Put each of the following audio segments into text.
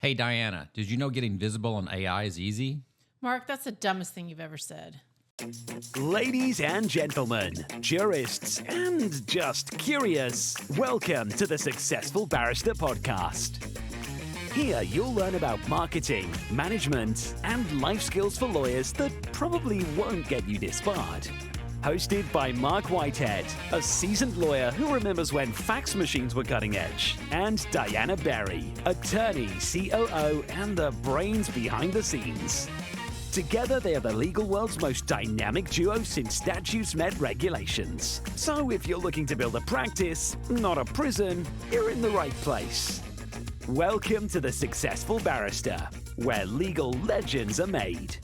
Hey, Diana, did you know getting visible on AI is easy? Mark, that's the dumbest thing you've ever said. Ladies and gentlemen, jurists and just curious, welcome to the Successful Barrister podcast. Here you'll learn about marketing, management, and life skills for lawyers that probably won't get you disbarred. Hosted by Marc Whitehead, a seasoned lawyer who remembers when fax machines were cutting edge, and Diana Berry, attorney, COO, and the brains behind the scenes. Together, they are the legal world's most dynamic duo since statutes met regulations. So if you're looking to build a practice, not a prison, you're in the right place. Welcome to the Successful Barrister, where legal legends are made.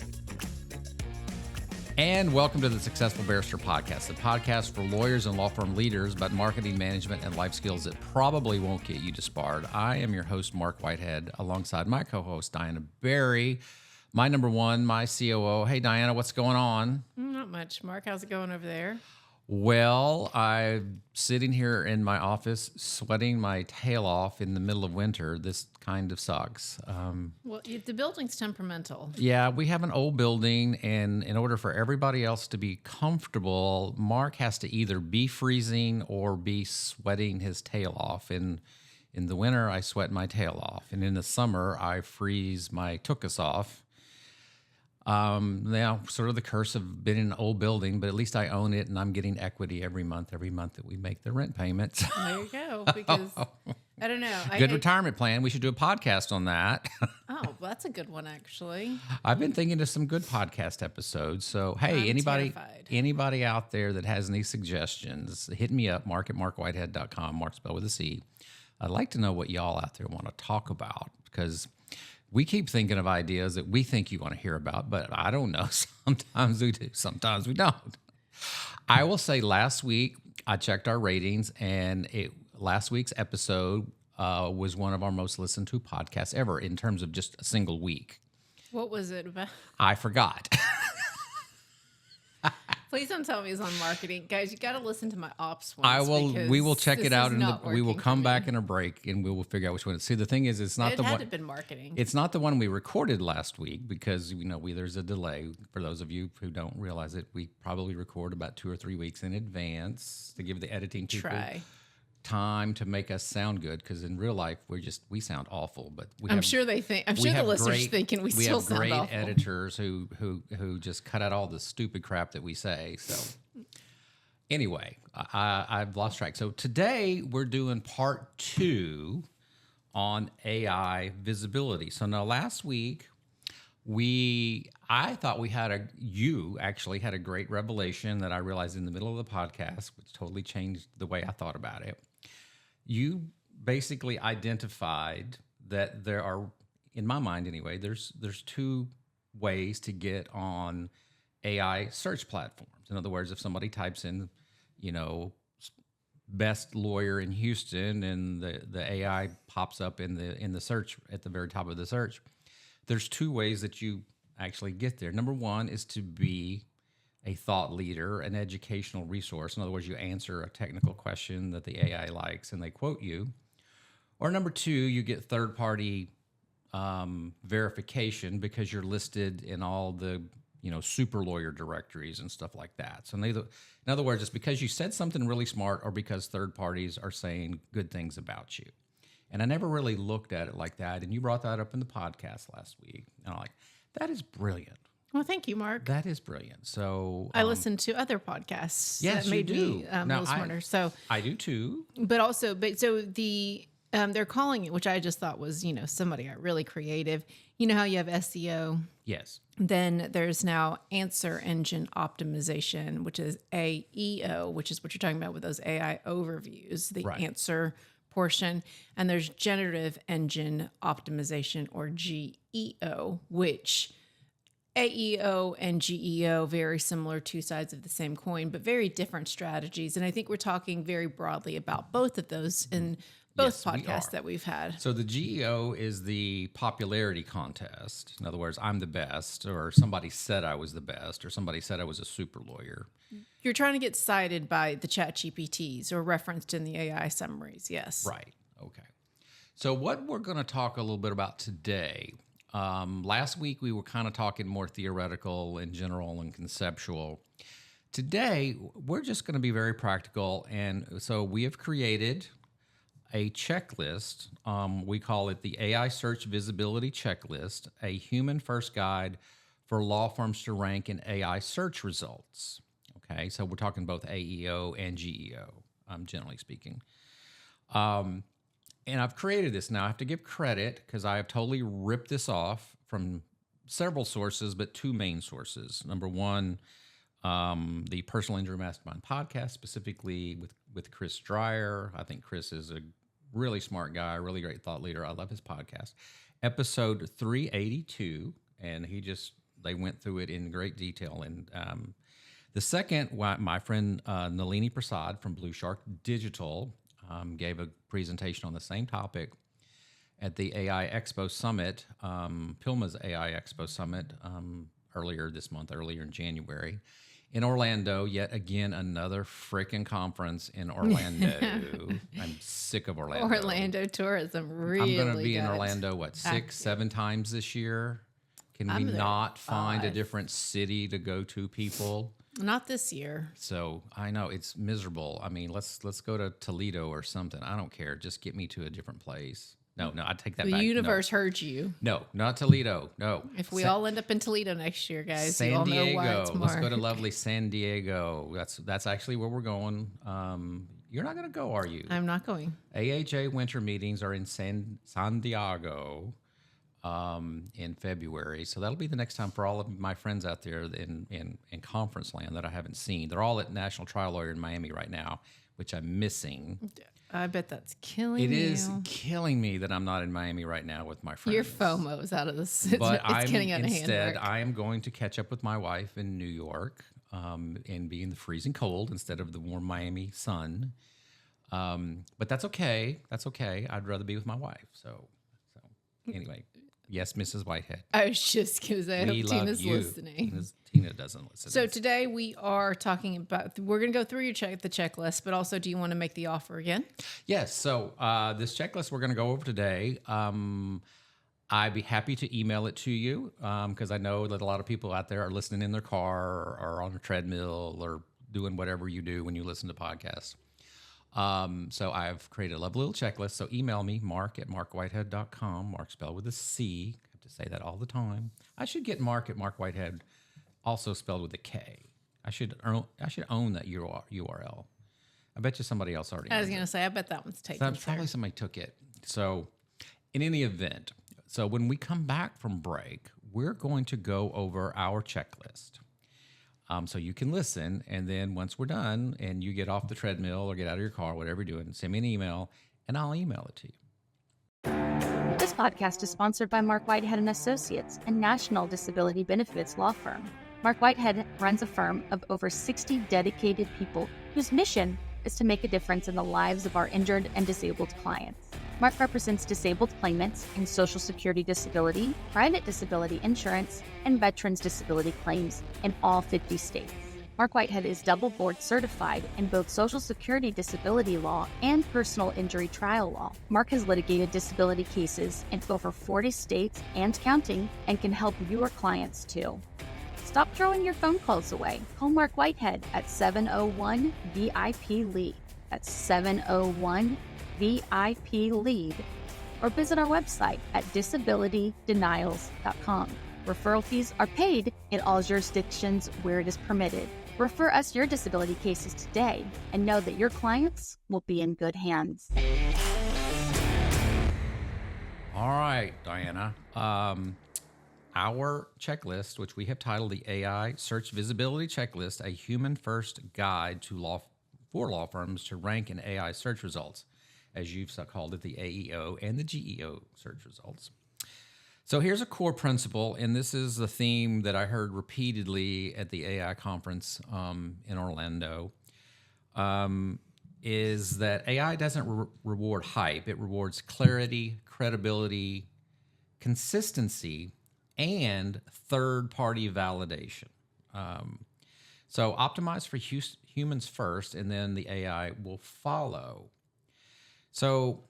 And welcome to the Successful Barrister podcast, the podcast for lawyers and law firm leaders about marketing, management, and life skills that probably won't get you disbarred. I am your host, Marc Whitehead, alongside my co-host, Diana Berry, my number one, my COO. Hey, Diana, what's going on? Not much. Mark, how's it going over there? Well, I'm sitting here in my office, sweating my tail off in the middle of winter. This kind of sucks. The building's temperamental. Yeah, we have an old building, and in order for everybody else to be comfortable, Mark has to either be freezing or be sweating his tail off. In the winter, I sweat my tail off, and in the summer, I freeze my tuchus off. Now, sort of the curse of being in an old building, but at least I own it, and I'm getting equity every month that we make the rent payments. There you go. Because I don't know. Good retirement plan. We should do a podcast on that. Oh, well, that's a good one, actually. I've been thinking of some good podcast episodes. So, hey, I'm terrified. anybody out there that has any suggestions, hit me up, Marc at marcwhitehead.com, Marc spelled with a C. I'd like to know what y'all out there want to talk about, because we keep thinking of ideas that we think you want to hear about, but I don't know. Sometimes we do, sometimes we don't. I will say last week, I checked our ratings, and last week's episode was one of our most listened to podcasts ever in terms of just a single week. What was it about? I forgot. Please don't tell me it's on marketing. Guys, you got to listen to my ops ones. We will check it out, and we will come back back in a break, and we will figure out which one. See, the thing is, it's not it the had one. to have been marketing. It's not the one we recorded last week because there's a delay. For those of you who don't realize it, we probably record about 2 or 3 weeks in advance to give the editing people time to make us sound good. Because in real life, we sound awful. But I'm sure the listeners thinking we still sound awful. We have great editors who just cut out all the stupid crap that we say. So anyway, I've lost track. So today we're doing part 2 on AI visibility. So now last week I thought you actually had a great revelation that I realized in the middle of the podcast, which totally changed the way I thought about it. You basically identified that there are, in my mind anyway, there's 2 ways to get on AI search platforms. In other words, if somebody types in, best lawyer in Houston, and the AI pops up in the search at the very top of the search, there's 2 ways that you actually get there. Number 1 is to be a thought leader, an educational resource. In other words, you answer a technical question that the AI likes and they quote you. Or number 2, you get third-party verification because you're listed in all the super lawyer directories and stuff like that. So in other words, it's because you said something really smart or because third parties are saying good things about you. And I never really looked at it like that. And you brought that up in the podcast last week. And I'm like, that is brilliant. Well, thank you, Mark. That is brilliant. So I listen to other podcasts. Yes, that made you do. Me a little smarter. So I do too. But they're calling it, which I just thought was somebody got really creative. You know how you have SEO? Yes. Then there's now answer engine optimization, which is AEO, which is what you're talking about with those AI overviews, the answer portion. And there's generative engine optimization, or GEO, which AEO and GEO, very similar, 2 sides of the same coin, but very different strategies. And I think we're talking very broadly about both of those in both podcasts that we've had. So the GEO is the popularity contest. In other words, I'm the best, or somebody said I was the best, or somebody said I was a super lawyer. You're trying to get cited by the chat GPTs or referenced in the AI summaries, yes. Right. Okay. So what we're going to talk a little bit about today, last week we were kind of talking more theoretical and general and conceptual. Today, we're just going to be very practical. And so we have created a checklist. We call it the AI Search Visibility Checklist, a human-first guide for law firms to rank in AI search results. Okay, so we're talking both AEO and GEO, generally speaking. And I've created this. Now, I have to give credit because I have totally ripped this off from several sources, but two main sources. Number one, the Personal Injury Mastermind podcast, specifically with Chris Dreyer. I think Chris is a really smart guy, really great thought leader. I love his podcast. Episode 382, and they went through it in great detail. And the second, my friend Nalini Prasad from Blue Shark Digital gave a presentation on the same topic at the AI Expo Summit, PILMA's AI Expo Summit, earlier in January. In Orlando, yet again, another freaking conference in Orlando. I'm sick of Orlando. Orlando tourism really I'm going to be in Orlando, 6, 7 times this year? Can we not find a different city to go to, people? Not this year. So I know it's miserable. I mean, let's go to Toledo or something. I don't care. Just get me to a different place. No, I take that back. The universe heard you. No, not Toledo. No. If we all end up in Toledo next year, guys, San you all Diego. know why it's Let's Marc. go to lovely San Diego. That's actually where we're going. You're not going to go, are you? I'm not going. AHA winter meetings are in San Diego in February. So that'll be the next time for all of my friends out there in conference land that I haven't seen. They're all at National Trial Lawyer in Miami right now, which I'm missing. I bet that's killing you. It is killing me that I'm not in Miami right now with my friends. Your FOMO's out of the But it's getting out of hand. instead, I am going to catch up with my wife in New York and be in the freezing cold instead of the warm Miami sun. But that's okay. That's okay. I'd rather be with my wife. So anyway, yes, Mrs. Whitehead. I was just going to say, I We hope love Tina's you. listening. Tina doesn't listen. So today we are talking about, we're going to go through the checklist, but also do you want to make the offer again? Yes. So this checklist we're going to go over today, I'd be happy to email it to you because I know that a lot of people out there are listening in their car or on a treadmill or doing whatever you do when you listen to podcasts. So I've created a lovely little checklist. So email me, marc@marcwhitehead.com. Marc spelled with a C. I have to say that all the time. I should get Marc@marcwhitehead also spelled with a K. I should own that URL. I bet you somebody else already I was owns going it. to say, I bet that one's taken. Probably somebody took it. So in any event, so when we come back from break, we're going to go over our checklist. So you can listen, and then once we're done and you get off the treadmill or get out of your car, whatever you're doing, send me an email, and I'll email it to you. This podcast is sponsored by Marc Whitehead Associates, a national disability benefits law firm. Marc Whitehead runs a firm of over 60 dedicated people whose mission is to make a difference in the lives of our injured and disabled clients. Marc represents disabled claimants in Social Security disability, private disability insurance, and veterans disability claims in all 50 states. Marc Whitehead is double board certified in both Social Security disability law and personal injury trial law. Marc has litigated disability cases in over 40 states and counting and can help your clients too. Stop throwing your phone calls away. Call Marc Whitehead at 701-VIP-LEAD. That's 701-VIP-LEAD. Or visit our website at disabilitydenials.com. Referral fees are paid in all jurisdictions where it is permitted. Refer us your disability cases today and know that your clients will be in good hands. All right, Diana. Our checklist, which we have titled the AI Search Visibility Checklist, a human-first guide for law firms to rank in AI search results, as you've called it, the AEO and the GEO search results. So here's a core principle, and this is the theme that I heard repeatedly at the AI conference in Orlando, is that AI doesn't reward hype. It rewards clarity, credibility, consistency, and third-party validation. So optimize for humans first, and then the AI will follow. So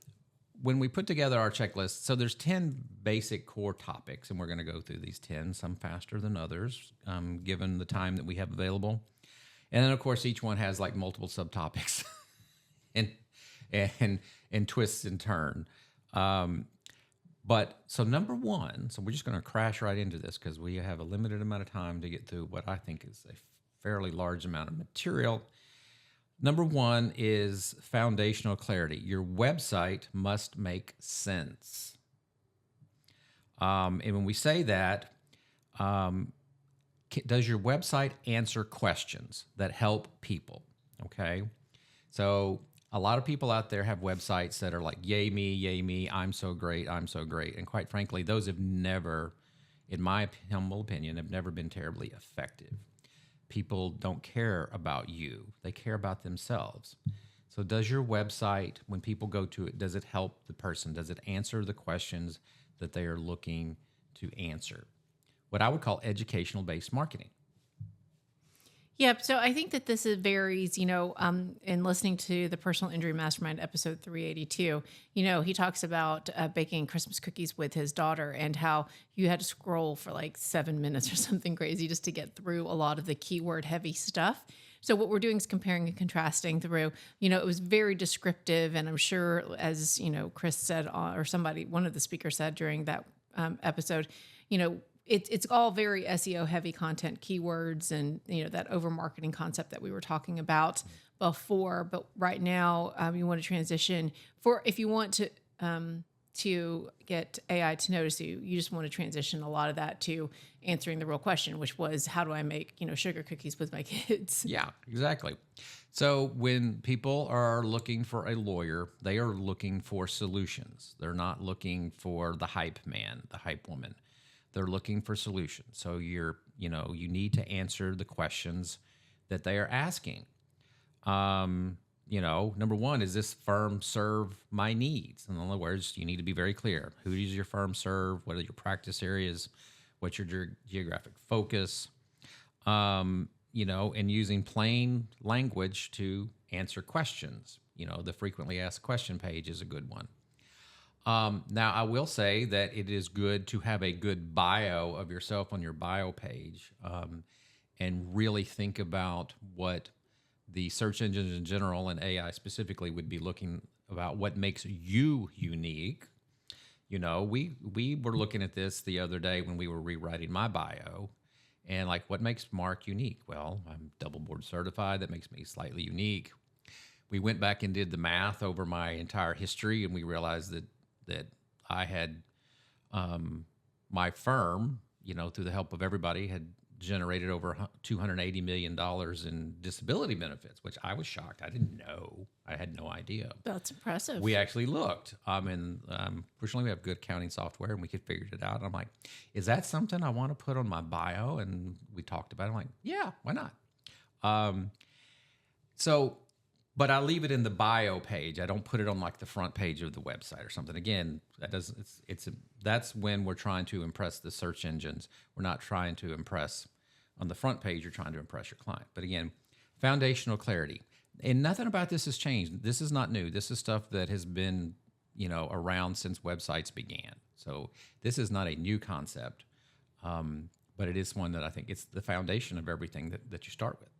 when we put together our checklist, so there's 10 basic core topics, and we're going to go through these 10, some faster than others, given the time that we have available. And then, of course, each one has like multiple subtopics and twists and turn. But so number one, so we're just going to crash right into this because we have a limited amount of time to get through what I think is a fairly large amount of material. Number one is foundational clarity. Your website must make sense. And when we say that, does your website answer questions that help people? Okay. So a lot of people out there have websites that are like, yay me, I'm so great. And quite frankly, those have never, in my humble opinion, have never been terribly effective. People don't care about you. They care about themselves. So does your website, when people go to it, does it help the person? Does it answer the questions that they are looking to answer? What I would call educational-based marketing. Yep. So I think that this varies, in listening to the Personal Injury Mastermind episode 382, he talks about baking Christmas cookies with his daughter and how you had to scroll for like 7 minutes or something crazy just to get through a lot of the keyword heavy stuff. So what we're doing is comparing and contrasting through, it was very descriptive. And I'm sure, as, Chris said, or one of the speakers said during that episode, it's all very SEO heavy content, keywords, and that over marketing concept that we were talking about before. But right now, you want to transition if you want to get AI to notice you, you just want to transition a lot of that to answering the real question, which was, how do I make sugar cookies with my kids? Yeah, exactly. So when people are looking for a lawyer, they are looking for solutions. They're not looking for the hype man, the hype woman. They're looking for solutions. So you need to answer the questions that they are asking. Number one, does this firm serve my needs? In other words, you need to be very clear. Who does your firm serve? What are your practice areas? What's your geographic focus? And using plain language to answer questions. The frequently asked question page is a good one. Now, I will say that it is good to have a good bio of yourself on your bio page and really think about what the search engines in general and AI specifically would be looking about what makes you unique. We were looking at this the other day when we were rewriting my bio and like, what makes Marc unique? Well, I'm double board certified. That makes me slightly unique. We went back and did the math over my entire history and we realized that I had my firm, through the help of everybody, had generated over $280 million in disability benefits, which I was shocked. I didn't know. I had no idea. That's impressive. We actually looked. Fortunately, we have good accounting software, and we could figure it out. And I'm like, is that something I want to put on my bio? And we talked about it. I'm like, yeah, why not? But I leave it in the bio page. I don't put it on like the front page of the website or something. Again, that's when we're trying to impress the search engines. We're not trying to impress on the front page. You're trying to impress your client. But again, foundational clarity. And nothing about this has changed. This is not new. This is stuff that has been, around since websites began. So this is not a new concept, but it is one that I think it's the foundation of everything that you start with.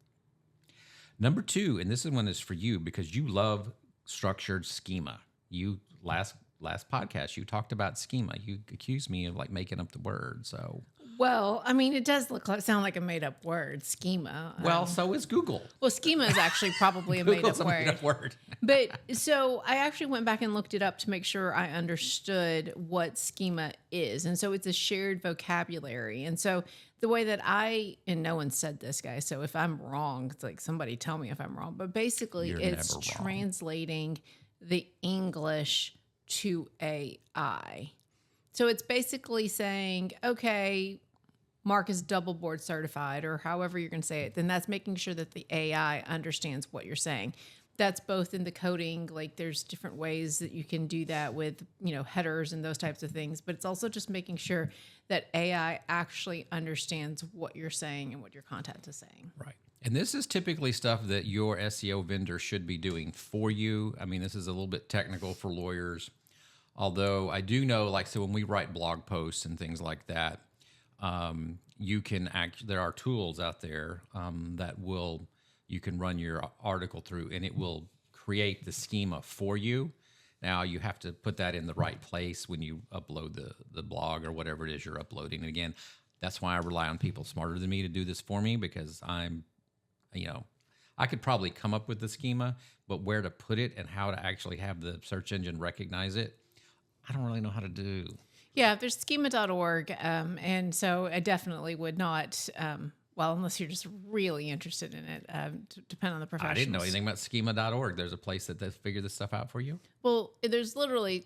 Number two, and this one is for you because you love structured schema. You last podcast, you talked about schema. You accused me of like making up the word. So, well, I mean, it does sound like a made up word, schema. Well, so is Google. Well, schema is actually probably a made up word. But so I actually went back and looked it up to make sure I understood what schema is. And so it's a shared vocabulary. And so the way that and no one said this, guys, so if I'm wrong, it's like somebody tell me if I'm wrong. But basically, it's translating the English to AI. So it's basically saying, okay, Marc is double board certified, or however you're going to say it. Then that's making sure that the AI understands what you're saying. That's both in the coding, like there's different ways that you can do that with, headers and those types of things. But it's also just making sure that AI actually understands what you're saying and what your content is saying. Right. And this is typically stuff that your SEO vendor should be doing for you. I mean, this is a little bit technical for lawyers. Although I do know, like, so when we write blog posts and things like that, you can there are tools out there you can run your article through and it will create the schema for you. Now you have to put that in the right place when you upload the blog or whatever it is you're uploading. And again, that's why I rely on people smarter than me to do this for me, because I could probably come up with the schema, but where to put it and how to actually have the search engine recognize it, I don't really know how to do. Yeah, there's schema.org. And so I definitely would not, unless you're just really interested in it, depend on the professionals. I didn't know anything about schema.org. There's a place that they figure this stuff out for you? Well, there's literally,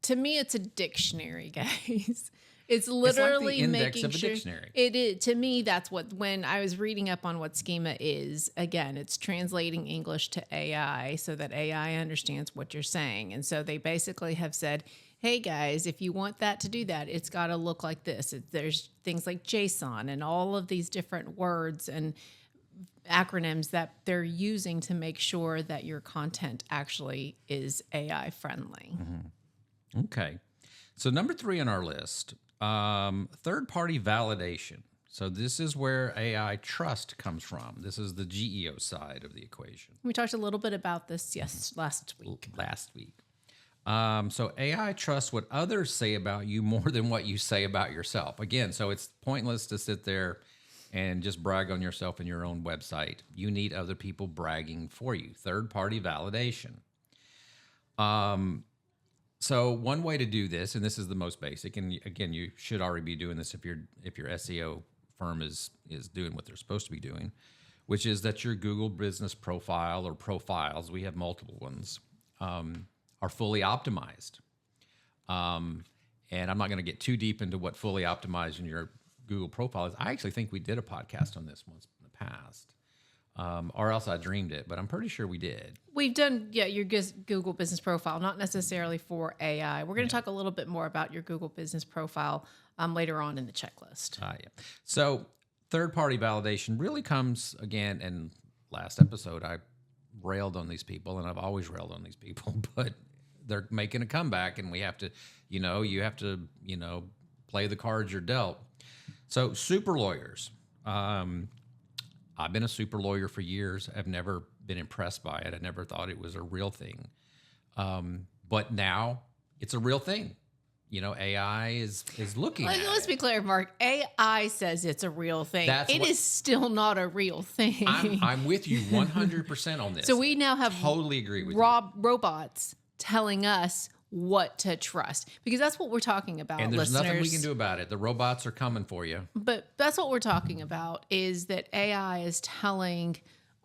to me, it's a dictionary, guys. It's literally it's like the index making of a sure dictionary. It is. To me, that's when I was reading up on what schema is, again, it's translating English to AI so that AI understands what you're saying. And so they basically have said, hey guys, if you want that to do that, it's got to look like this. There's things like JSON and all of these different words and acronyms that they're using to make sure that your content actually is AI friendly. Mm-hmm. Okay. So number 3 on our list, third-party validation. So this is where AI trust comes from. This is the GEO side of the equation. We talked a little bit about this, last week. So AI trusts what others say about you more than what you say about yourself. Again, so it's pointless to sit there and just brag on yourself in your own website. You need other people bragging for you. Third-party validation. So one way to do this, and this is the most basic, and again, you should already be doing this if your SEO firm is doing what they're supposed to be doing, which is that your Google business profile or profiles, we have multiple ones, are fully optimized. And I'm not going to get too deep into what fully optimized in your Google profile is. I actually think we did a podcast on this once in the past. Or else I dreamed it, but I'm pretty sure we did. We've done, your Google business profile, not necessarily for AI. We're going to talk a little bit more about your Google business profile later on in the checklist. Yeah. So third-party validation really comes, again, and last episode I railed on these people, and I've always railed on these people, but they're making a comeback, and we have to, you have to, play the cards you're dealt. So super lawyers. I've been a super lawyer for years. I've never been impressed by it. I never thought it was a real thing. But now it's a real thing. AI is looking at Let's it. be clear, Mark. AI says it's a real thing. It is still not a real thing. I'm with you 100% on this. So we now have totally agree with you. Robots telling us what to trust, because that's what we're talking about, and there's listeners. nothing we can do about it. The robots are coming for you. But that's what we're talking about, is that AI is telling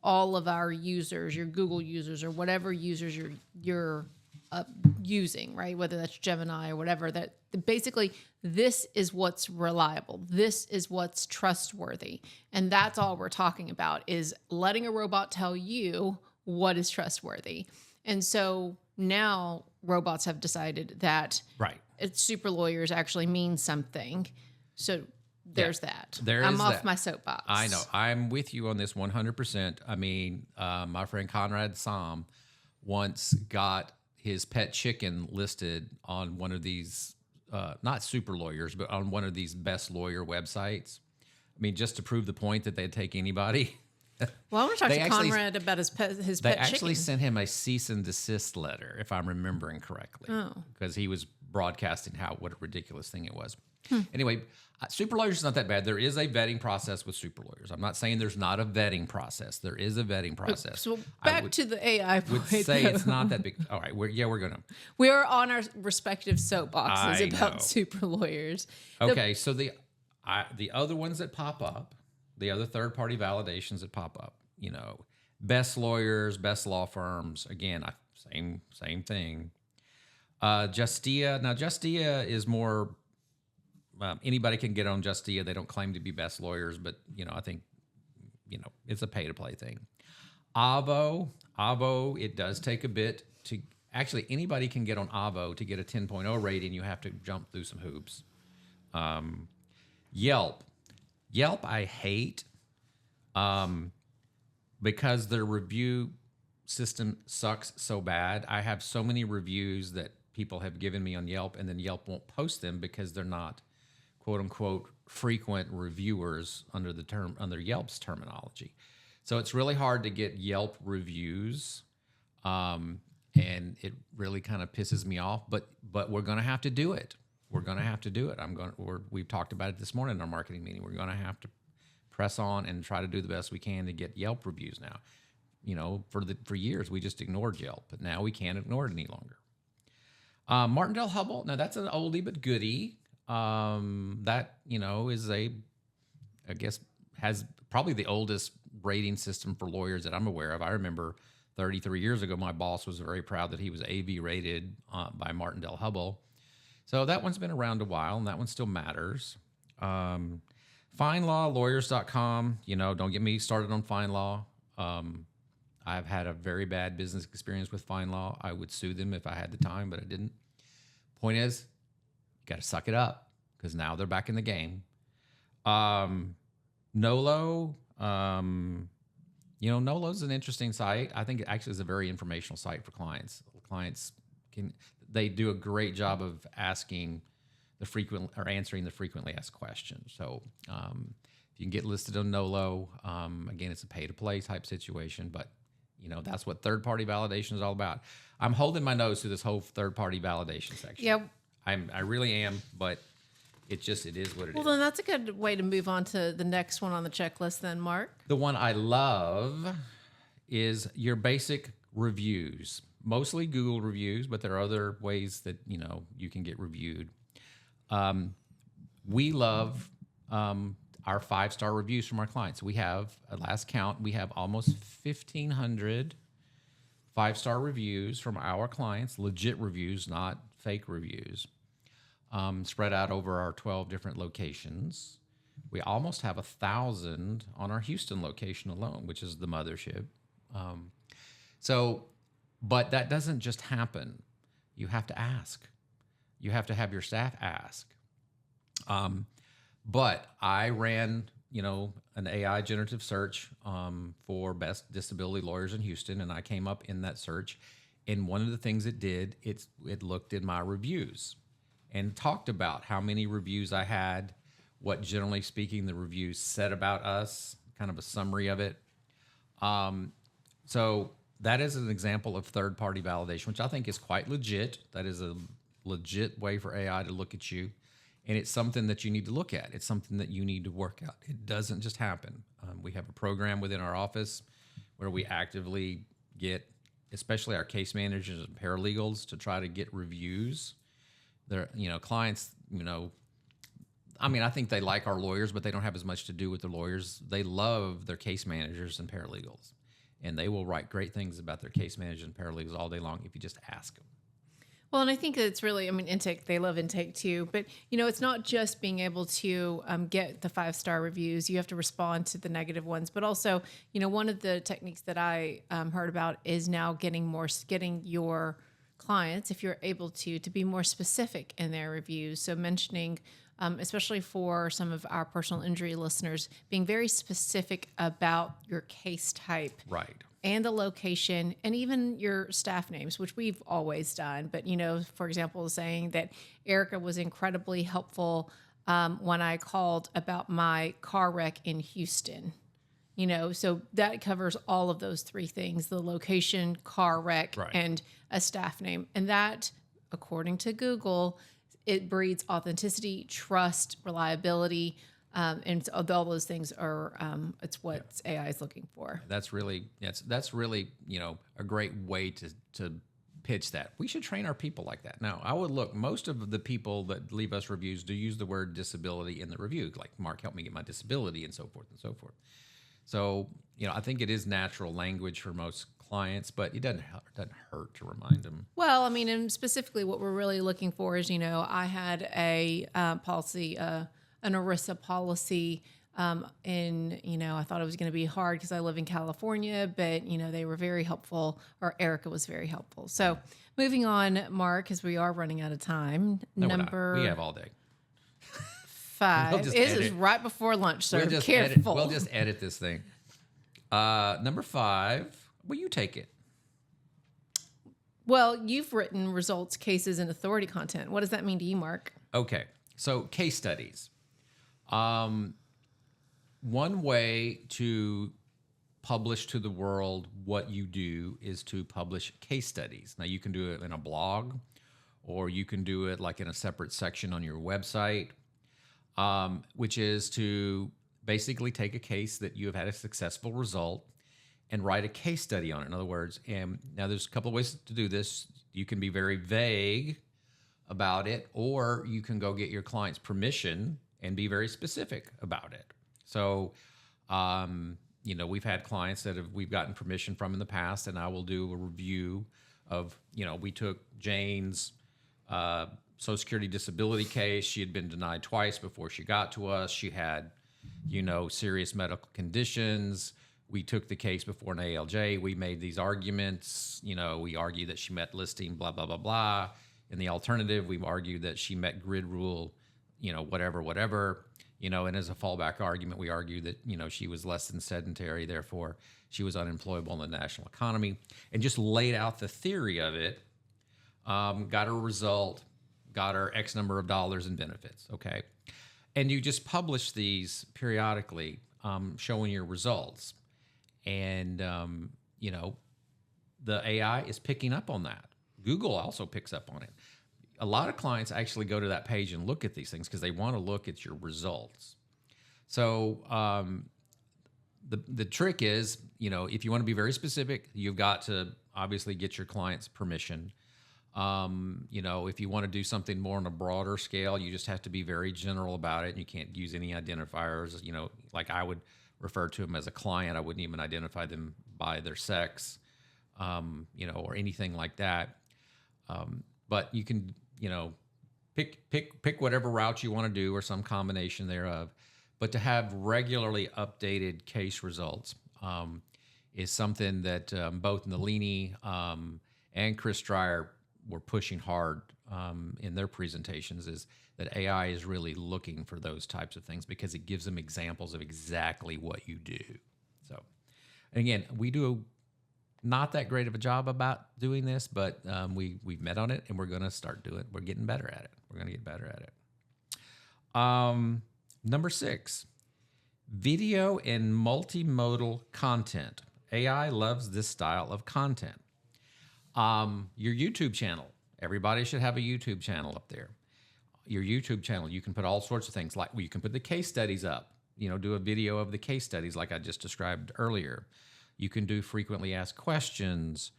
all of our users, your Google users or whatever users you're using, right? Whether that's Gemini or whatever, that basically this is what's reliable. This is what's trustworthy. And that's all we're talking about, is letting a robot tell you what is trustworthy. And so now robots have decided that super lawyers actually mean something. So there's that. I'm off my soapbox. I know. I'm with you on this 100%. I mean, my friend Conrad Som once got his pet chicken listed on one of these, not super lawyers, but on one of these best lawyer websites. I mean, just to prove the point that they'd take anybody. Well, I want to talk to Conrad about his pet chicken. They actually sent him a cease and desist letter, if I'm remembering correctly, because he was broadcasting what a ridiculous thing it was. Anyway, super lawyers is not that bad. There is a vetting process with super lawyers. I'm not saying there's not a vetting process. There is a vetting process. So back to the AI point. Would say it's not that big. All right, we're going to. We're on our respective soapboxes about super lawyers. Okay, so the other ones that pop up, the other third-party validations that pop up, best lawyers, best law firms. Again, same thing. Justia. Now, Justia is more. Anybody can get on Justia. They don't claim to be best lawyers, but I think it's a pay-to-play thing. Avo, it does take a bit to. Actually, anybody can get on Avo to get a 10.0 rating. You have to jump through some hoops. Yelp, I hate because their review system sucks so bad. I have so many reviews that people have given me on Yelp, and then Yelp won't post them because they're not quote unquote frequent reviewers under Yelp's terminology. So it's really hard to get Yelp reviews, and it really kind of pisses me off. But we're going to have to do it. We're going to have to do it. We've talked about it this morning in our marketing meeting. We're going to have to press on and try to do the best we can to get Yelp reviews now. You know, for years we just ignored Yelp, but now we can't ignore it any longer. Martindale Hubbell. Now that's an oldie but goodie. That, you know, has probably the oldest rating system for lawyers that I'm aware of. I remember 33 years ago, my boss was very proud that he was AV rated by Martindale Hubbell. So that one's been around a while, and that one still matters. FineLawLawyers.com. You know, don't get me started on FineLaw. I've had a very bad business experience with FineLaw. I would sue them if I had the time, but I didn't. Point is, you got to suck it up because now they're back in the game. Nolo, Nolo's an interesting site. I think it actually is a very informational site for clients. They do a great job of answering the frequently asked questions. So if you can get listed on Nolo, again, it's a pay-to-play type situation, but you know, that's what third-party validation is all about. I'm holding my nose through this whole third-party validation section. Yeah. I really am, but it is what it is. Well, then that's a good way to move on to the next one on the checklist then, Mark. The one I love is your basic reviews, mostly Google reviews, but there are other ways that, you know, you can get reviewed. We love our 5-star reviews from our clients. We have, at last count, we have almost 1,500 5-star reviews from our clients, legit reviews, not fake reviews, spread out over our 12 different locations. We almost have 1,000 on our Houston location alone, which is the mothership. But that doesn't just happen. You have to ask. You have to have your staff ask. But I ran, an AI generative search for best disability lawyers in Houston, and I came up in that search. And one of the things it did, it looked in my reviews and talked about how many reviews I had, what generally speaking the reviews said about us, kind of a summary of it. So that is an example of third-party validation, which I think is quite legit. That is a legit way for AI to look at you. And it's something that you need to look at. It's something that you need to work out. It doesn't just happen. We have a program within our office where we actively get, especially our case managers and paralegals, to try to get reviews. Their, clients, I think they like our lawyers, but they don't have as much to do with the lawyers. They love their case managers and paralegals, and they will write great things about their case managers and paralegals all day long if you just ask them. Well, and I think it's really, intake, they love intake too, but, it's not just being able to get the 5-star reviews. You have to respond to the negative ones, but also, one of the techniques that I heard about is now getting your clients, if you're able to be more specific in their reviews. So mentioning, especially for some of our personal injury listeners, being very specific about your case type. Right. And the location, and even your staff names, which we've always done. But, for example, saying that Erica was incredibly helpful when I called about my car wreck in Houston. So that covers all of those 3 things: the location, car wreck, right, and a staff name. And that, according to Google, it breeds authenticity, trust, reliability. And so all those things are, it's what AI is looking for. That's really, a great way to pitch that. We should train our people like that. Now, I would look, most of the people that leave us reviews do use the word disability in the review, like, Mark, help me get my disability, and so forth and so forth. So, I think it is natural language for most clients, but it doesn't hurt to remind them. Well, and specifically what we're really looking for is, I had a policy, an ERISA policy, and, I thought it was going to be hard because I live in California, but, they were very helpful, or Erica was very helpful. So moving on, Mark, because we are running out of time. No, we have all day. 5. This is right before lunch, so careful. We'll just edit this thing. Number 5, will you take it? Well, you've written results, cases, and authority content. What does that mean to you, Marc? Okay, so case studies. One way to publish to the world what you do is to publish case studies. Now, you can do it in a blog, or you can do it like in a separate section on your website, which is to basically take a case that you have had a successful result and write a case study on it. In other words, and now there's a couple of ways to do this. You can be very vague about it, or you can go get your client's permission and be very specific about it. So, we've had clients that we've gotten permission from in the past, and I will do a review of, we took Jane's Social Security disability case. She had been denied twice before she got to us. She had, serious medical conditions. We took the case before an ALJ. We made these arguments. We argued that she met listing, blah, blah, blah, blah. In the alternative, we've argued that she met grid rule, whatever. And as a fallback argument, we argued that, she was less than sedentary, therefore she was unemployable in the national economy, and just laid out the theory of it, got her result, got her X number of dollars in benefits, okay? And you just publish these periodically, showing your results. And, the AI is picking up on that. Google also picks up on it. A lot of clients actually go to that page and look at these things because they want to look at your results. So the trick is, if you want to be very specific, you've got to obviously get your client's permission. If you want to do something more on a broader scale, you just have to be very general about it. And you can't use any identifiers, like I would refer to them as a client. I wouldn't even identify them by their sex, or anything like that. But you can, pick whatever route you want to do or some combination thereof. But to have regularly updated case results is something that both Nalini and Chris Dreyer were pushing hard in their presentations, is that AI is really looking for those types of things because it gives them examples of exactly what you do. So, again, we do not that great of a job about doing this, but we've met on it, and we're going to start doing it. We're getting better at it. We're going to get better at it. Number 6, video and multimodal content. AI loves this style of content. Your YouTube channel. Everybody should have a YouTube channel up there. Your YouTube channel, you can put all sorts of things. Like, you can put the case studies up. Do a video of the case studies like I just described earlier. You can do frequently asked questions.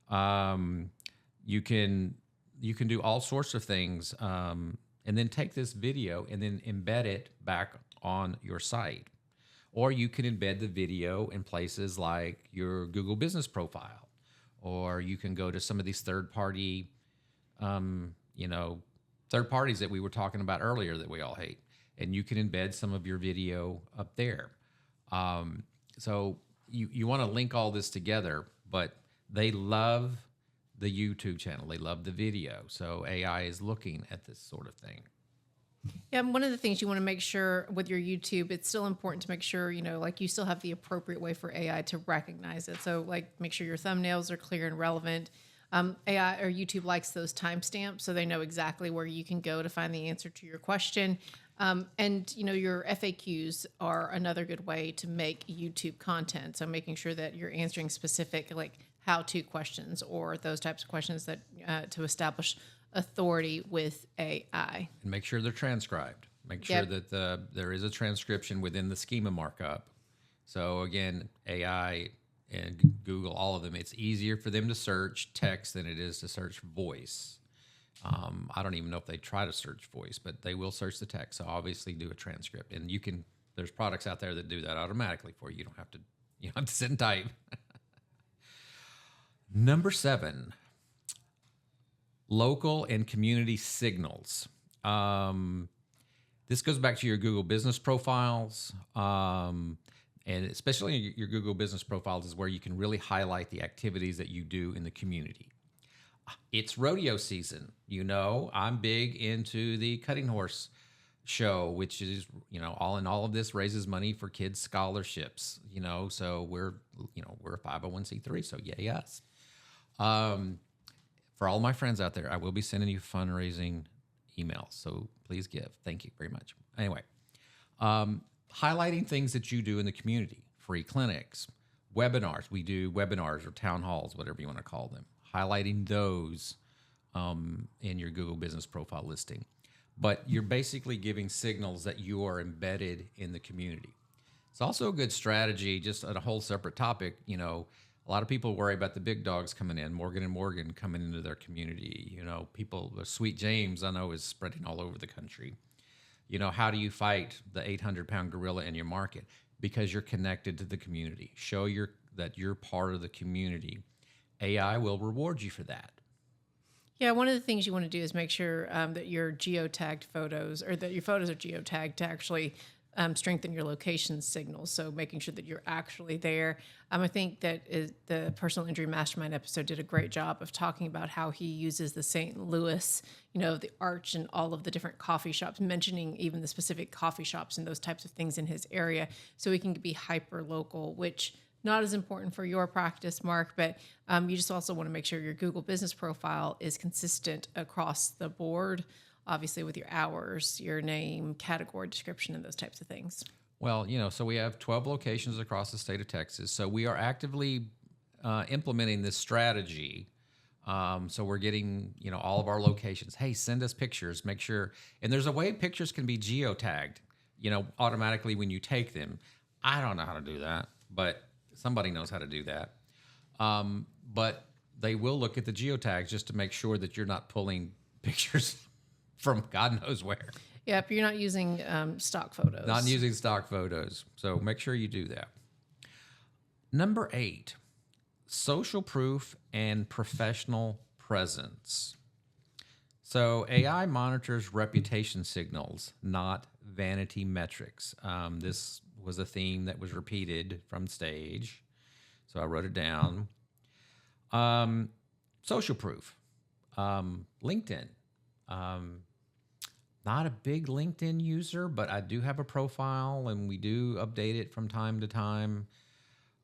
You can do all sorts of things, and then take this video and then embed it back on your site. Or you can embed the video in places like your Google Business Profile, or you can go to some of these third-party, third parties that we were talking about earlier that we all hate, and you can embed some of your video up there. So you want to link all this together, but they love the YouTube channel. They love the video. So AI is looking at this sort of thing. Yeah, and one of the things you want to make sure with your YouTube, it's still important to make sure, you still have the appropriate way for AI to recognize it. So make sure your thumbnails are clear and relevant. AI or YouTube likes those timestamps, so they know exactly where you can go to find the answer to your question. And your FAQs are another good way to make YouTube content. So making sure that you're answering specific how-to questions or those types of questions that to establish authority with AI. And make sure they're transcribed. Make sure that there is a transcription within the schema markup. So again, AI and Google, all of them, it's easier for them to search text than it is to search voice. I don't even know if they try to search voice, but they will search the text. So obviously do a transcript, and there's products out there that do that automatically for you. You don't have to sit and type. Number 7, local and community signals. This goes back to your Google business profiles. And especially your Google business profiles is where you can really highlight the activities that you do in the community. It's rodeo season. I'm big into the Cutting Horse show, which is, all in all of this raises money for kids' scholarships, so we're a 501c3, so yay us. For all my friends out there, I will be sending you fundraising emails, so please give. Thank you very much. Anyway, highlighting things that you do in the community, free clinics, webinars. We do webinars or town halls, whatever you want to call them. Highlighting those in your Google Business Profile listing. But you're basically giving signals that you are embedded in the community. It's also a good strategy, just on a whole separate topic. You know, a lot of people worry about the big dogs coming in, Morgan & Morgan coming into their community. You know, people, Sweet James, I know, is spreading all over the country. You know, how do you fight the 800-pound gorilla in your market? Because you're connected to the community. Show that you're part of the community. AI will reward you for that. Yeah, one of the things you want to do is make sure that your geotagged photos, or that your photos are geotagged to actually strengthen your location signals. So making sure that you're actually there. I think that the Personal Injury Mastermind episode did a great job of talking about how he uses the St. Louis, you know, the Arch and all of the different coffee shops, mentioning even the specific coffee shops and those types of things in his area, so he can be hyper local, which not as important for your practice, Mark, but you just also want to make sure your Google Business Profile is consistent across the board, obviously with your hours, your name, category description, and those types of things. Well, you know, so we have 12 locations across the state of Texas. So we are actively implementing this strategy. So we're getting, you know, all of our locations. Hey, send us pictures. Make sure. And there's a way pictures can be geotagged, you know, automatically when you take them. I don't know how to do that, but somebody knows how to do that. But they will look at the geotags just to make sure that you're not pulling pictures from God knows where. Yep, you're not using stock photos. Not using stock photos. So make sure you do that. Number 8, social proof and professional presence. So AI monitors reputation signals, not vanity metrics. This was a theme that was repeated from stage, so I wrote it down. Social proof. LinkedIn. Not a big LinkedIn user, but I do have a profile, and we do update it from time to time.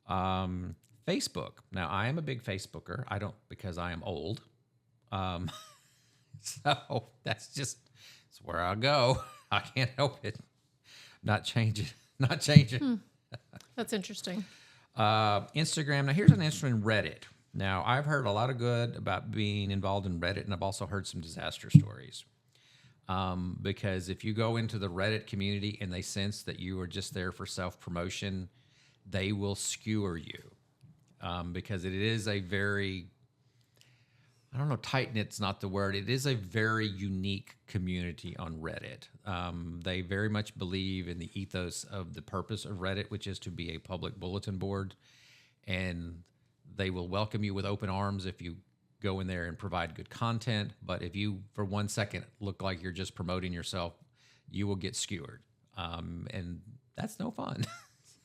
Facebook. Now, I am a big Facebooker. I don't, because I am old. So it's where I go. I can't help it. Not changing. That's interesting. Instagram. Now, here's an interesting Reddit. Now, I've heard a lot of good about being involved in Reddit, and I've also heard some disaster stories. Because if you go into the Reddit community and they sense that you are just there for self-promotion, they will skewer you. Because it is a very, I don't know, tight-knit's not the word. It is a very unique community on Reddit. They very much believe in the ethos of the purpose of Reddit, which is to be a public bulletin board. And they will welcome you with open arms if you go in there and provide good content. But if you, for 1 second, look like you're just promoting yourself, you will get skewered. And that's no fun.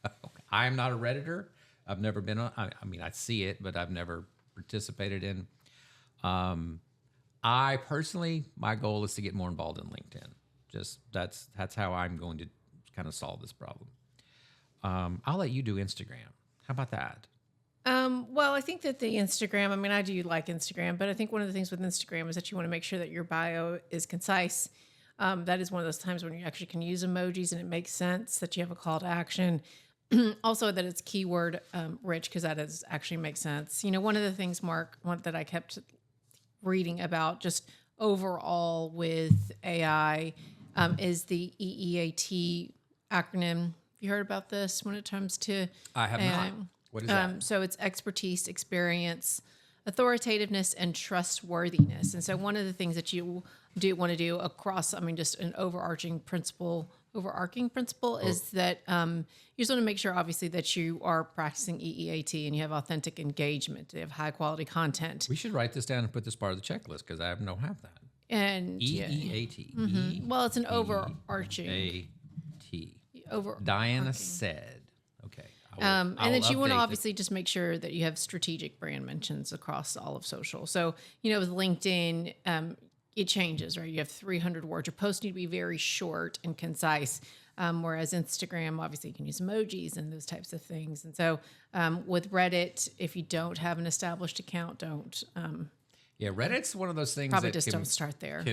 So, I am not a Redditor. I've never been on, I mean, I see it, but I've never participated in. I personally, my goal is to get more involved in LinkedIn. Just that's how I'm going to kind of solve this problem. I'll let you do Instagram. How about that? Well, I think that the Instagram, I mean, I do like Instagram, but I think one of the things with Instagram is that you want to make sure that your bio is concise. That is one of those times when you actually can use emojis and it makes sense that you have a call to action. Also that it's keyword rich, because that is actually makes sense. You know, one of the things, Mark, that I kept reading about just overall with AI is the EEAT acronym. Have you heard about this when it comes to I have AI? not. What is that? So it's expertise, experience, authoritativeness, and trustworthiness. And so one of the things that you do want to do across, I mean, just an overarching principle is that you just want to make sure, obviously, that you are practicing EEAT and you have authentic engagement, you have high quality content. We should write this down and put this part of the checklist, because I don't have that. And EEAT. Mm-hmm. Well, it's an overarching. A-T. Over. Diana said. Okay. And then you want to obviously just make sure that you have strategic brand mentions across all of social. So, you know, with LinkedIn, it changes, right? You have 300 words. Your posts need to be very short and concise. Whereas Instagram, obviously, you can use emojis and those types of things. And so with Reddit, if you don't have an established account, don't. Yeah, Reddit's one of those things Probably that just don't start there.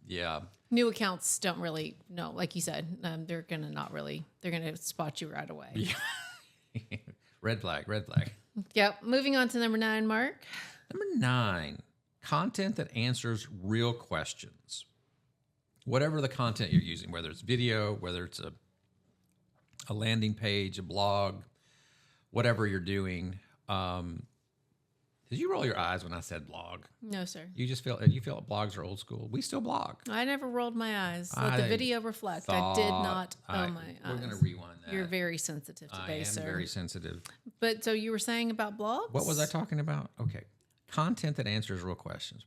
Yeah. New accounts don't really know, like you said, they're gonna spot you right away. Yeah. Red flag, red flag. Yep. Moving on to number 9, Mark. Number 9, content that answers real questions. Whatever the content you're using, whether it's video, whether it's a landing page, a blog, whatever you're doing. Did you roll your eyes when I said blog? No, sir. You feel blogs are old school? We still blog. I never rolled my eyes. Let the video reflect. I did not roll my eyes. We're going to rewind that. You're very sensitive today, sir. I am very sensitive. But so you were saying about blogs? What was I talking about? Okay. Content that answers real questions.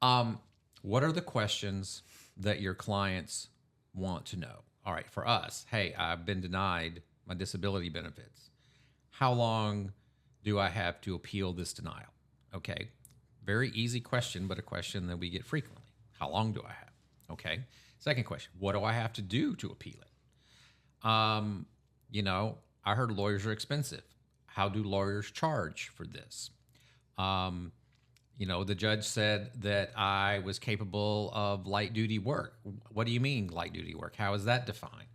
What are the questions that your clients want to know? All right, for us, hey, I've been denied my disability benefits. How long do I have to appeal this denial? Okay, very easy question, but a question that we get frequently. How long do I have? Okay. Second question, what do I have to do to appeal it? I heard lawyers are expensive. How do lawyers charge for this? The judge said that I was capable of light duty work. What do you mean light duty work? How is that defined?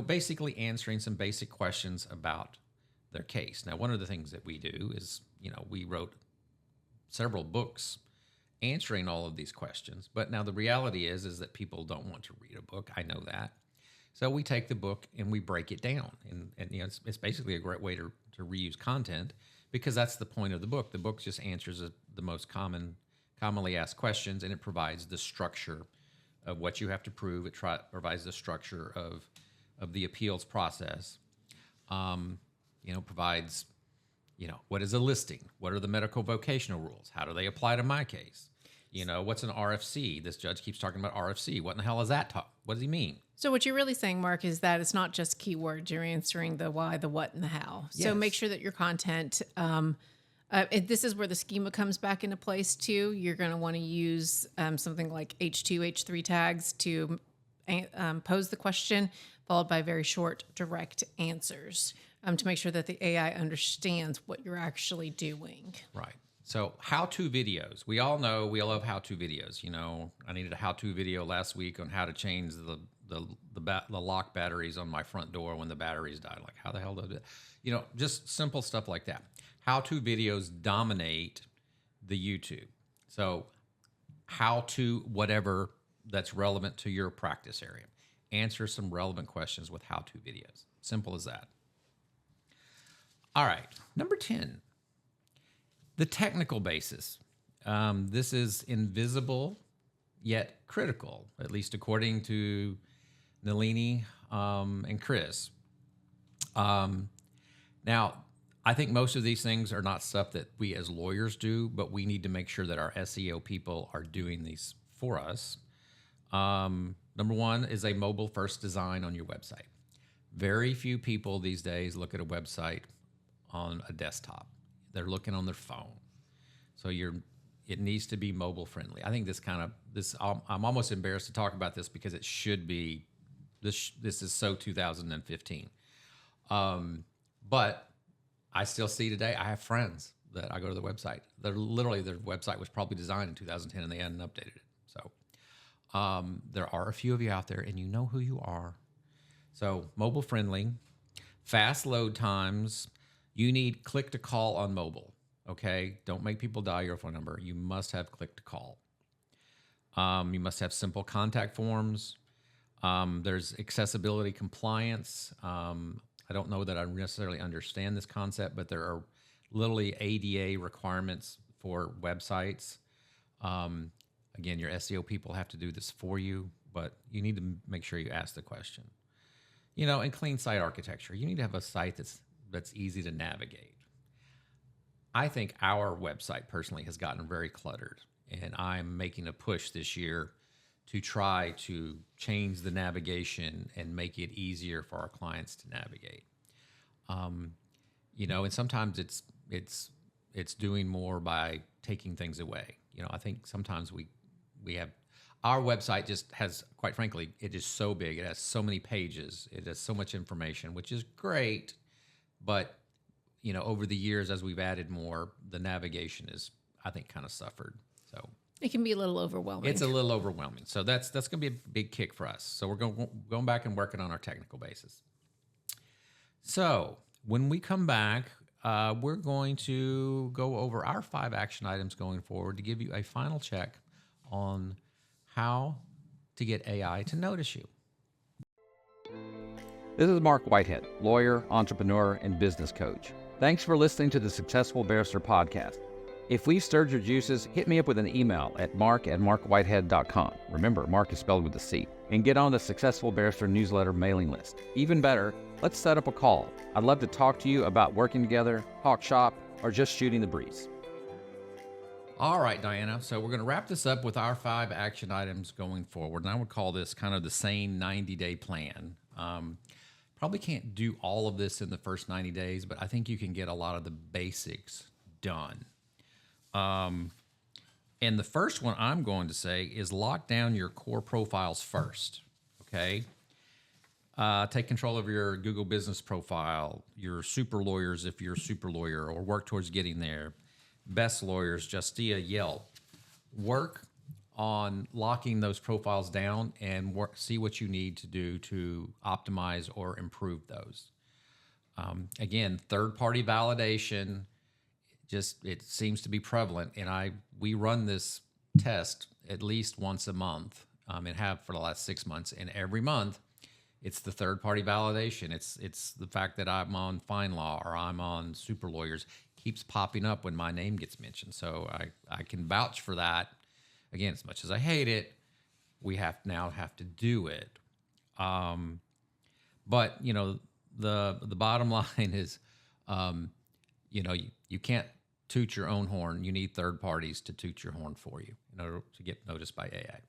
Basically answering some basic questions about their case. Now, one of the things that we do is, we wrote several books answering all of these questions. But now the reality is that people don't want to read a book. I know that. So we take the book and we break it down. And it's basically a great way to reuse content because that's the point of the book. The book just answers the most commonly asked questions, and it provides the structure of what you have to prove. It provides the structure of the appeals process. Provides, what is a listing? What are the medical vocational rules? How do they apply to my case? What's an RFC? This judge keeps talking about RFC. What in the hell is that talk? What does he mean? So what you're really saying, Mark, is that it's not just keywords. You're answering the why, the what, and the how. So Yes. make sure that your content, this is where the schema comes back into place too. You're going to want to use something like H2, H3 tags to pose the question, followed by very short, direct answers to make sure that the AI understands what you're actually doing. Right. So how-to videos. We all know we love how-to videos. I needed a how-to video last week on how to change the lock batteries on my front door when the batteries died. Like, how the hell did it? Just simple stuff like that. How-to videos dominate the YouTube. So how-to whatever that's relevant to your practice area. Answer some relevant questions with how-to videos. Simple as that. All right. Number 10. The technical basis. This is invisible yet critical, at least according to Nalini and Chris. Now, I think most of these things are not stuff that we as lawyers do, but we need to make sure that our SEO people are doing these for us. Number 1 is a mobile-first design on your website. Very few people these days look at a website on a desktop. They're looking on their phone. So it needs to be mobile friendly. I think I'm almost embarrassed to talk about this because it should be, this is so 2015. But I still see today, I have friends that I go to the website. Their website was probably designed in 2010 and they hadn't updated it. So there are a few of you out there and you know who you are. So mobile friendly, fast load times. You need click to call on mobile, okay? Don't make people dial your phone number. You must have click to call. You must have simple contact forms. There's accessibility compliance. I don't know that I necessarily understand this concept, but there are literally ADA requirements for websites. Again, your SEO people have to do this for you, but you need to make sure you ask the question. And clean site architecture. You need to have a site that's easy to navigate. I think our website personally has gotten very cluttered, and I'm making a push this year to try to change the navigation and make it easier for our clients to navigate. And sometimes it's doing more by taking things away. I think sometimes we have, our website just has, quite frankly, it is so big. It has so many pages. It has so much information, which is great. But, over the years, as we've added more, the navigation is, I think, kind of suffered. So It can be a little overwhelming. it's a little overwhelming. So that's going to be a big kick for us. So we're going back and working on our technical basis. So when we come back, we're going to go over our 5 action items going forward to give you a final check on how to get AI to notice you. This is Marc Whitehead, lawyer, entrepreneur, and business coach. Thanks for listening to the Successful Barrister podcast. If we've stirred your juices, hit me up with an email at marc@marcwhitehead.com. Remember, Marc is spelled with a C. And get on the Successful Barrister newsletter mailing list. Even better, let's set up a call. I'd love to talk to you about working together, talk shop, or just shooting the breeze. All right, Diana. So we're going to wrap this up with our 5 action items going forward. And I would call this kind of the sane 90-day plan. Probably can't do all of this in the first 90 days, but I think you can get a lot of the basics done. And the first one I'm going to say is lock down your core profiles first, okay? Take control of your Google business profile, your super lawyers if you're a super lawyer, or work towards getting there. Best lawyers, Justia, Yelp. Work on locking those profiles down and see what you need to do to optimize or improve those. Again, third-party validation, it seems to be prevalent, and we run this test at least once a month, and have for the last 6 months, and every month it's the third-party validation. It's the fact that I'm on FindLaw or I'm on Super Lawyers keeps popping up when my name gets mentioned, so I can vouch for that. Again, as much as I hate it, we now have to do it. But the bottom line is, you can't toot your own horn. You need third parties to toot your horn for you in order to get noticed by AI.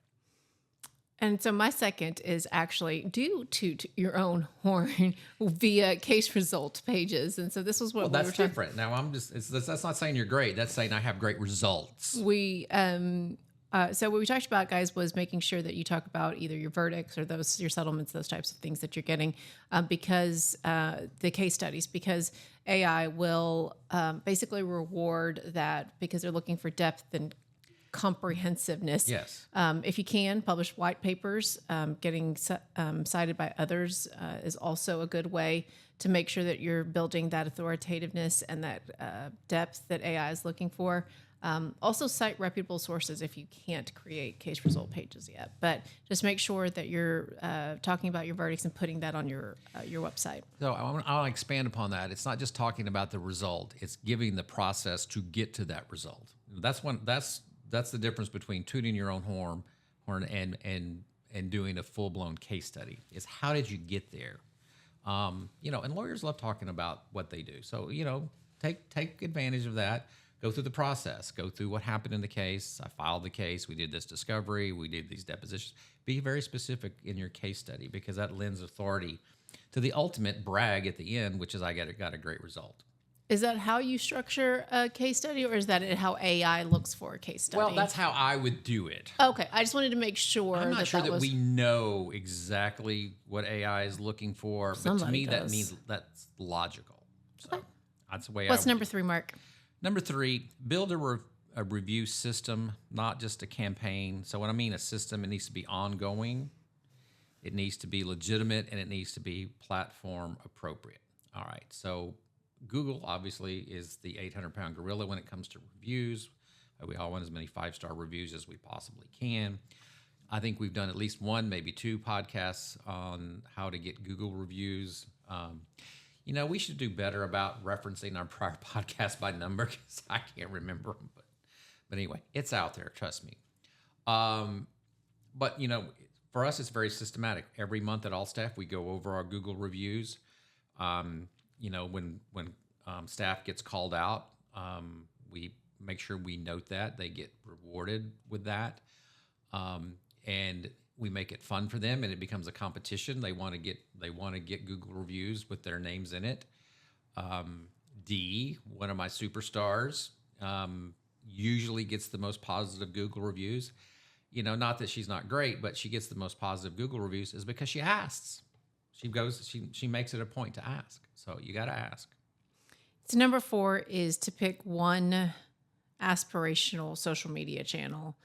And so my second is actually do toot your own horn via case result pages. And so this was what we were that's talking. different. Now that's not saying you're great. That's saying I have great results. So what we talked about, guys, was making sure that you talk about either your verdicts or your settlements, those types of things that you're getting, because the case studies, because AI will basically reward that because they're looking for depth and comprehensiveness. Yes. If you can, publish white papers. Getting cited by others is also a good way to make sure that you're building that authoritativeness and that depth that AI is looking for. Also cite reputable sources if you can't create case result pages yet, but just make sure that you're talking about your verdicts and putting that on your website. So I want to expand upon that. It's not just talking about the result; it's giving the process to get to that result. That's the difference between tooting your own horn and doing a full blown case study. Is how did you get there? And lawyers love talking about what they do. So take advantage of that. Go through the process. Go through what happened in the case. I filed the case. We did this discovery. We did these depositions. Be very specific in your case study because that lends authority to the ultimate brag at the end, which is I got a great result. Is that how you structure a case study, or is that how AI looks for a case study? Well, that's how I would do it. Okay, I just wanted to make sure. I'm not sure that we know exactly what AI is looking for, but to me that's logical. So that's the way. What's number 3, Mark? Number 3, build a review system, not just a campaign. So when I mean a system, it needs to be ongoing, it needs to be legitimate, and it needs to be platform appropriate. All right, so Google obviously is the 800-pound gorilla when it comes to reviews. We all want as many 5-star reviews as we possibly can. I think we've done at least 1, maybe 2 podcasts on how to get Google reviews. We should do better about referencing our prior podcast by number because I can't remember them. But anyway, it's out there. Trust me. But for us, it's very systematic. Every month at All Staff, we go over our Google reviews. When staff gets called out, we make sure we note that they get rewarded with that, and we make it fun for them, and it becomes a competition. They want to get Google reviews with their names in it. D, one of my superstars, usually gets the most positive Google reviews. Not that she's not great, but she gets the most positive Google reviews is because she asks. She makes it a point to ask. So you got to ask. So number 4 is to pick one aspirational social media channel,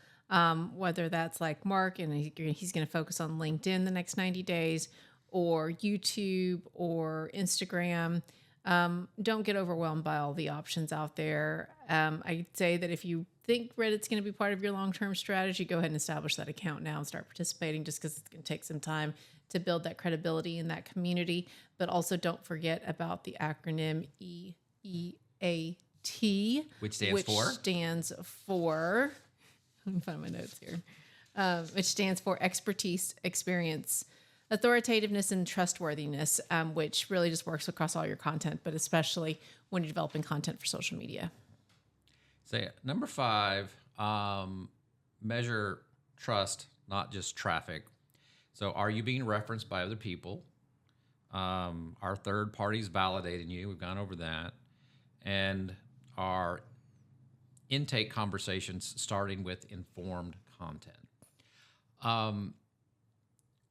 whether that's like Mark and he's going to focus on LinkedIn the next 90 days or YouTube or Instagram. Don't get overwhelmed by all the options out there. I'd say that if you think Reddit's going to be part of your long-term strategy, go ahead and establish that account now and start participating, just because it's going to take some time to build that credibility in that community. But also don't forget about the acronym EEAT, which stands for, let me find my notes here, which stands for expertise, experience, authoritativeness, and trustworthiness, which really just works across all your content, but especially when you're developing content for social media. So number 5, measure trust, not just traffic. So are you being referenced by other people? Are third parties validating you? We've gone over that. And are intake conversations starting with informed content?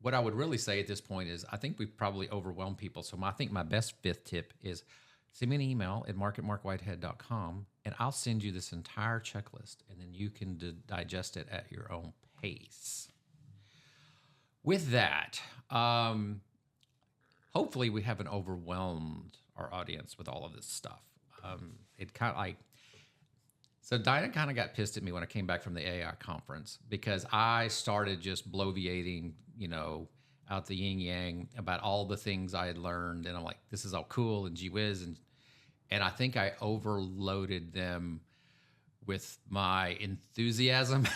What I would really say at this point is I think we've probably overwhelmed people. So I think my best 5th tip is send me an email at marc@marcwhitehead.com, and I'll send you this entire checklist, and then you can digest it at your own pace. With that, hopefully we haven't overwhelmed our audience with all of this stuff. It kind of like, so Diana kind of got pissed at me when I came back from the AI conference because I started just bloviating, out the yin yang about all the things I had learned. And I'm like, this is all cool and gee whiz. And I think I overloaded them with my enthusiasm.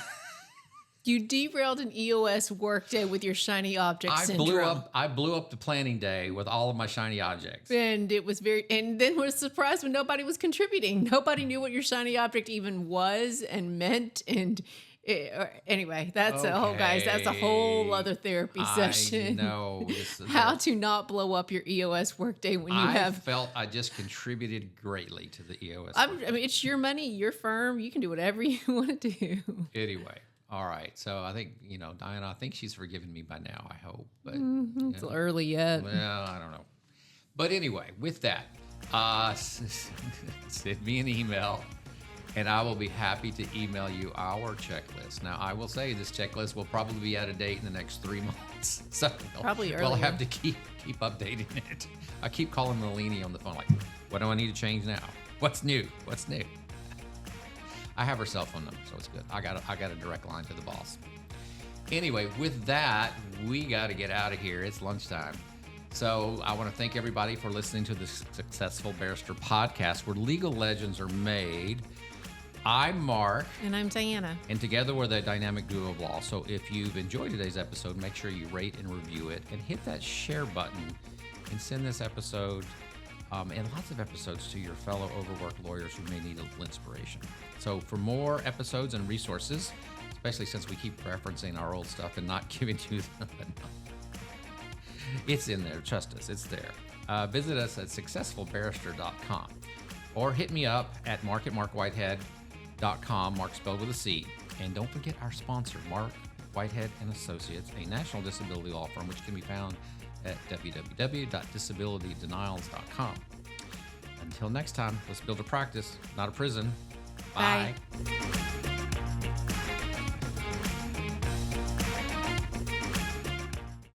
You derailed an EOS workday with your shiny object syndrome. I blew up the planning day with all of my shiny objects. And it was and then was surprised when nobody was contributing. Nobody knew what your shiny object even was and meant. And anyway, that's that's a whole other therapy session. I know. How to not blow up your EOS workday when I felt I just contributed greatly to the EOS. I mean, it's your money, your firm. You can do whatever you want to do. Anyway. All right, so I think, Diana, I think she's forgiven me by now, I hope. But it's early yet. Well, I don't know. But anyway, with that, send me an email, and I will be happy to email you our checklist. Now, I will say this checklist will probably be out of date in the next 3 months. So probably earlier. We'll have to keep updating it. I keep calling Nalini on the phone like, what do I need to change now? What's new? What's new? I have her cell phone number, so it's good. I got a direct line to the boss. Anyway, with that, we got to get out of here. It's lunchtime. So I want to thank everybody for listening to the Successful Barrister podcast, where legal legends are made. I'm Marc. And I'm Diana. And together we're the dynamic duo of law. So if you've enjoyed today's episode, make sure you rate and review it and hit that share button and send this episode and lots of episodes to your fellow overworked lawyers who may need a little inspiration. So for more episodes and resources, especially since we keep referencing our old stuff and not giving you them, it's in there. Trust us, it's there. Visit us at successfulbarrister.com or hit me up at marc@marcwhitehead.com, Marc spelled with a C. And don't forget our sponsor, Marc Whitehead Associates, a national disability law firm, which can be found at www.disabilitydenials.com. Until next time, let's build a practice, not a prison. Bye. Bye.